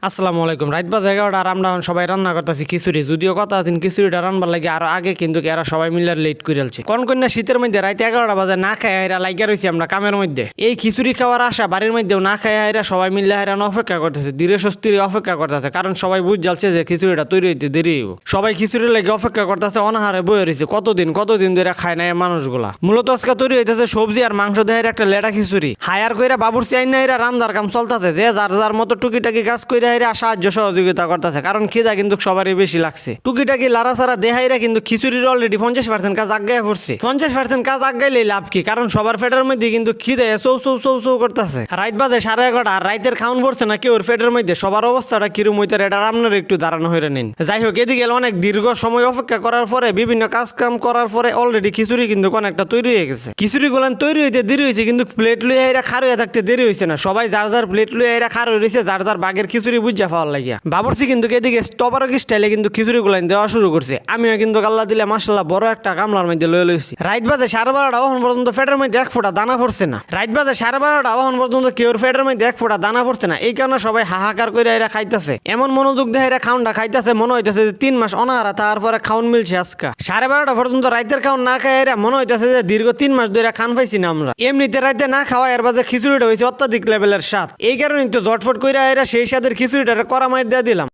আসসালামু আলাইকুম। রাত বাজে 11টা আর আমরা এখন সবাই রান্না করতেছি খিচুড়ি। যদিও কথা আছেন খিচুড়িটা রান্নার লাগে আরো আগে, কিন্তু এরা সবাই মিলে লেট করে আলছে। কোন কন্যা শীতের মধ্যে রাত 11টা বাজে না খাই হাইরা লাগিয়া রয়েছি আমরা কামের মধ্যে। এই খিচুড়ি খাওয়ার আশা বাড়ির মধ্যেও না খাই হাইরা সবাই মিলে হাইরান অপেক্ষা করতেছে, ধীরে সুস্থিরে অপেক্ষা করতেছে, কারণ সবাই বুঝ যাচ্ছে যে খিচুড়িটা তৈরি হইতে দেরি হইব। সবাই খিচুড়ির লাগে অপেক্ষা করতেছে, অনাহারে বয়ে রয়েছে। কতদিন ধরে খায় না এই মানুষগুলা। মূলত আজকে তৈরি হইতেছে সবজি আর মাংস দেহের একটা লেটা খিচুড়ি। হায়ার কইরা বাবুর্চি আইনা এরা রান্নার কাম চলতেছে, যে যার যার মতো টুকিটাকি কাজ কইরা এরা সাহায্য সহযোগিতা করতেছে, কারণ খিদা কিন্তু সবারই বেশি লাগছে। টুকিটাকি লাড়াছাড়া দেহাইরা কিন্তু খিচুড়ির অলরেডি 50% কাজ আগায় পড়ছে। 50% কাজ আগাইলে লাভ কি, কারণ সবার পেটের মধ্যে কিন্তু খিদে চৌ করতেছে। রাত বাজে 11:30 আর রাইতের খাউন পড়ছে না কেউ পেটের মধ্যে। সবার অবস্থাটা কিরম হইতে এটা আপনার একটু দাঁড়ানো হয়ে নিন। যাই হোক, এদিকে অনেক দীর্ঘ সময় অপেক্ষা করার পরে, বিভিন্ন কাজ কাম করার পরে অলরেডি খিচুড়ি কিন্তু অনেকটা তৈরি হয়ে গেছে। খিচুড়ি গুলান তৈরি হইতে দেরি হয়েছে, কিন্তু প্লেট লুয়ে এরা খার হয়ে থাকতে দেরি হয়েছে না। সবাই যার যার প্লেট লুয়ে এরা খার হয়ে রয়েছে, যার যার বাগের খিচুড়ি বুঝা পাওয়ার লাগিয়া। বাবুর্চি কিন্তু এদিকে তবারকি স্টাইলে কিন্তু খিচুড়ি গুলান দেওয়া শুরু করছে। আমিও কিন্তু আল্লাহ দিলে মাসাল্লাহ বড় একটা গামলার মধ্যে লয়ে লইছি। রাত বাজে 12:30 এখন পর্যন্ত পেটের মধ্যে এক ফোঁটা দানা পড়ছে না। রাত বাজে 12:30 এখন পর্যন্ত কেউর পেটের মধ্যে এক ফোঁটা দানা পড়ছে না। এই কারণে সবাই হাহাকার করে এরা খাইতেছে। এমন মনোযোগ দিয়ে এরা খাউনটা খাইতেছে, মনে হইতেছে যে 3 মাস অনাহারা তারপরে খাউন মিলছে আজকা। 12:30 পর্যন্ত রাতের খাউন না খাই এরা মনে হইতেছে যে দীর্ঘ 3 মাস ধরে খান পাইছি না আমরা। এমনিতে রাতে না খাওয়া এর বাজে খিচুড়িটা হয়েছে অত্যাধিক লেভেলের স্বাদ। এই কারণে তো জটফট কইরা এরা সেই স্বাদের খিচুড়িটা করা মাইর দিয়ে দিলাম।